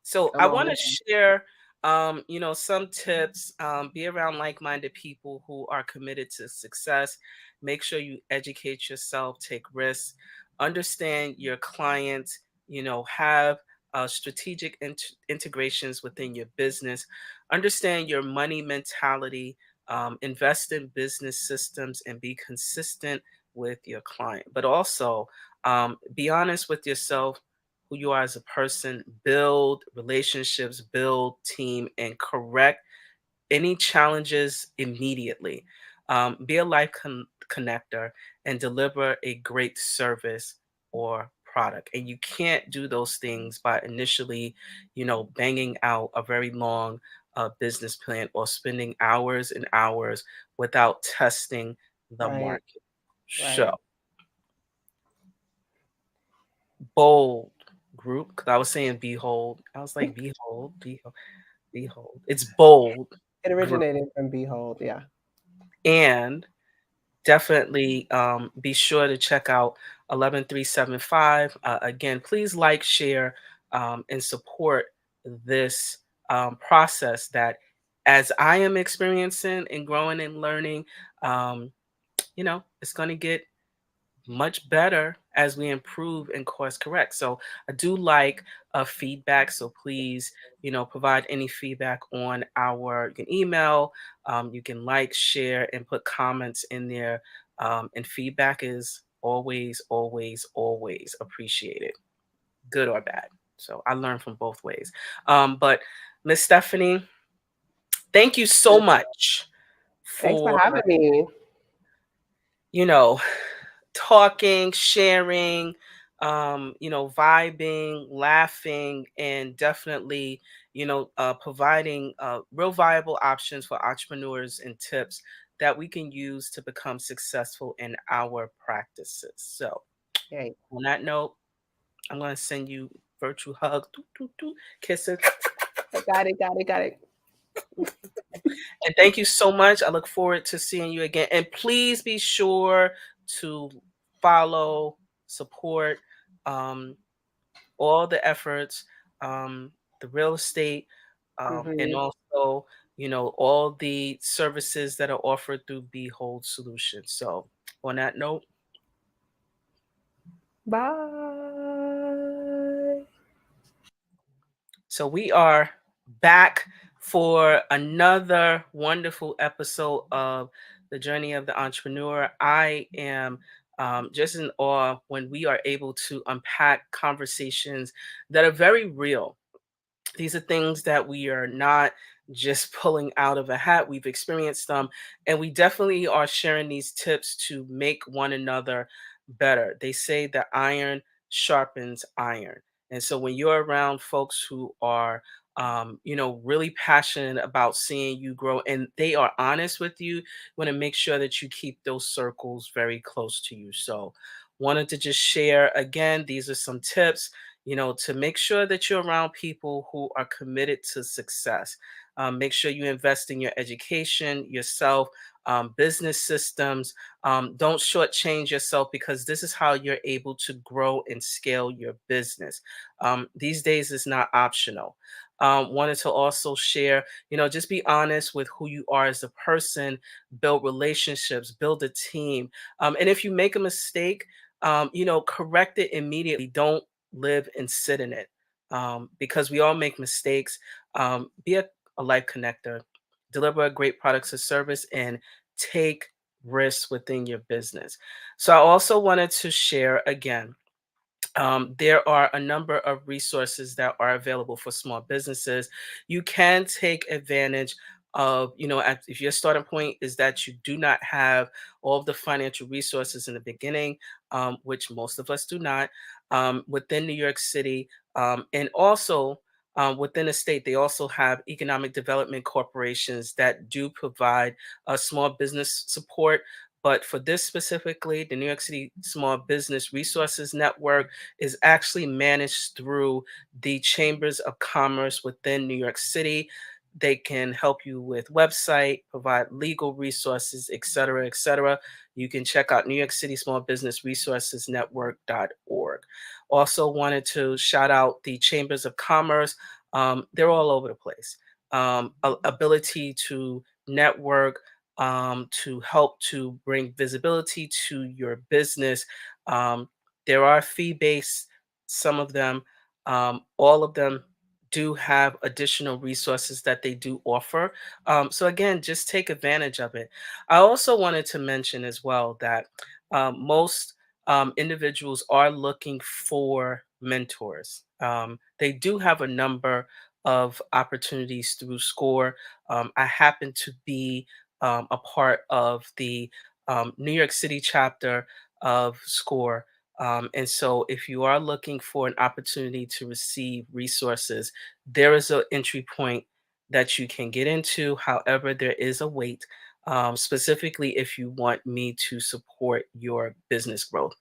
So I I'm want always to share, some tips. Be around like-minded people who are committed to success. Make sure you educate yourself, take risks, understand your clients. Have strategic integrations within your business. Understand your money mentality. Invest in business systems and be consistent with your client. But also, be honest with yourself, who you are as a person, build relationships, build team, and correct any challenges immediately. Be a life connector and deliver a great service or product. And you can't do those things by initially, banging out a very long business plan or spending hours and hours without testing the right, market. So, right. bold group, because I was saying behold. I was like, behold, behold, behold. It's bold It group. originated from BHOLD, yeah. And definitely be sure to check out 11375. Again, please like, share, and support this process that, as I am experiencing and growing and learning, um, it's going to get much better as we improve and course correct. So I do like feedback. So please, provide any feedback on you can email, you can like, share, and put comments in there. And feedback is always, always, always appreciated, good or bad. So I learn from both ways. But Miss Stephanie, thank you so much Thanks for for, having me. you know, talking, sharing, vibing, laughing, and definitely, providing real viable options for entrepreneurs and tips that we can use to become successful in our practices. So, Yay. on that note, I'm going to send you virtual hug, kisses, I got it, got it, got it. and thank you so much. I look forward to seeing you again. And please be sure to follow, support, um, all the efforts, the real estate, and Hmm. also, all the services that are offered through BHOLD Solutions. So, on that note, Bye. so we are back for another wonderful episode of The Journey of the Entrepreneur. I am just in awe when we are able to unpack conversations that are very real. These are things that we are not just pulling out of a hat. We've experienced them, and we definitely are sharing these tips to make one another better. They say that iron sharpens iron. And so when you're around folks who are, really passionate about seeing you grow and they are honest with you, want to make sure that you keep those circles very close to you. So, wanted to just share again, these are some tips, to make sure that you're around people who are committed to success. Make sure you invest in your education, yourself, business systems. Don't shortchange yourself because this is how you're able to grow and scale your business. These days, it's not optional. Wanted to also share, just be honest with who you are as a person, build relationships, build a team. And if you make a mistake, correct it immediately. Don't live and sit in it, because we all make mistakes. Be a life connector, deliver a great products or service, and take risks within your business. So I also wanted to share again, there are a number of resources that are available for small businesses. You can take advantage of, if your starting point is that you do not have all of the financial resources in the beginning, which most of us do not, within New York City, and also within the state, they also have economic development corporations that do provide small business support. But for this specifically, the New York City Small Business Resources Network is actually managed through the chambers of commerce within New York City. They can help you with website, provide legal resources, et cetera, et cetera. You can check out New York City Small Business Resources Network.org. Also wanted to shout out the chambers of commerce. They're all over the place. Ability to network, to help to bring visibility to your business. There are fee-based, some of them, all of them do have additional resources that they do offer. So again, just take advantage of it. I also wanted to mention as well that most individuals are looking for mentors. They do have a number of opportunities through SCORE. I happen to be a part of the New York City chapter of SCORE. And so, if you are looking for an opportunity to receive resources, there is an entry point that you can get into. However, there is a wait, specifically if you want me to support your business growth.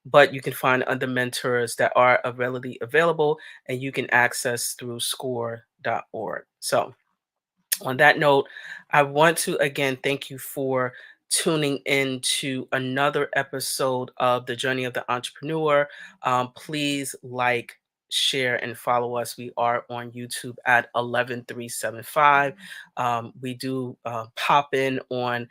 But you can find other mentors that are readily available and you can access through score.org. So, on that note, I want to again thank you for tuning in to another episode of The Journey of the Entrepreneur. Please like, share, and follow us. We are on YouTube at 11375. We do pop in on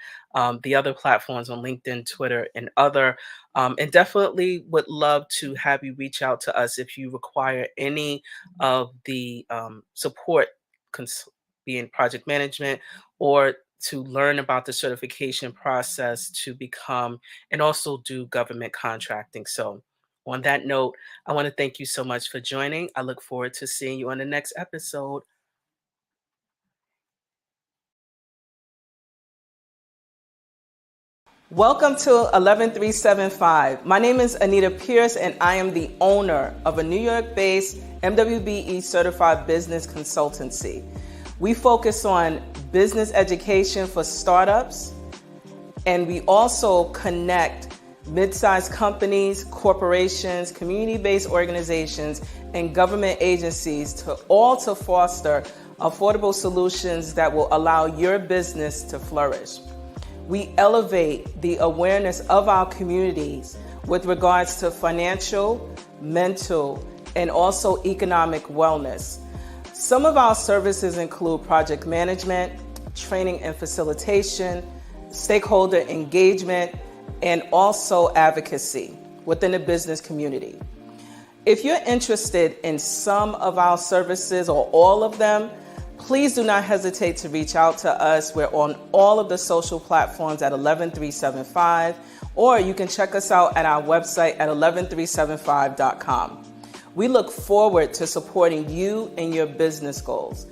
the other platforms on LinkedIn, Twitter, and other. And definitely would love to have you reach out to us if you require any of the support, being project management, or to learn about the certification process to become and also do government contracting. So on that note, I want to thank you so much for joining. I look forward to seeing you on the next episode. Welcome to 11375. My name is Anita Pierce, and I am the owner of a New York-based MWBE certified business consultancy. We focus on business education for startups, and we also connect mid-sized companies, corporations, community-based organizations, and government agencies to foster affordable solutions that will allow your business to flourish. We elevate the awareness of our communities with regards to financial, mental, and also economic wellness. Some of our services include project management, training and facilitation, stakeholder engagement, and also advocacy within the business community. If you're interested in some of our services or all of them, please do not hesitate to reach out to us. We're on all of the social platforms at 11375, or you can check us out at our website at 11375.com. We look forward to supporting you and your business goals.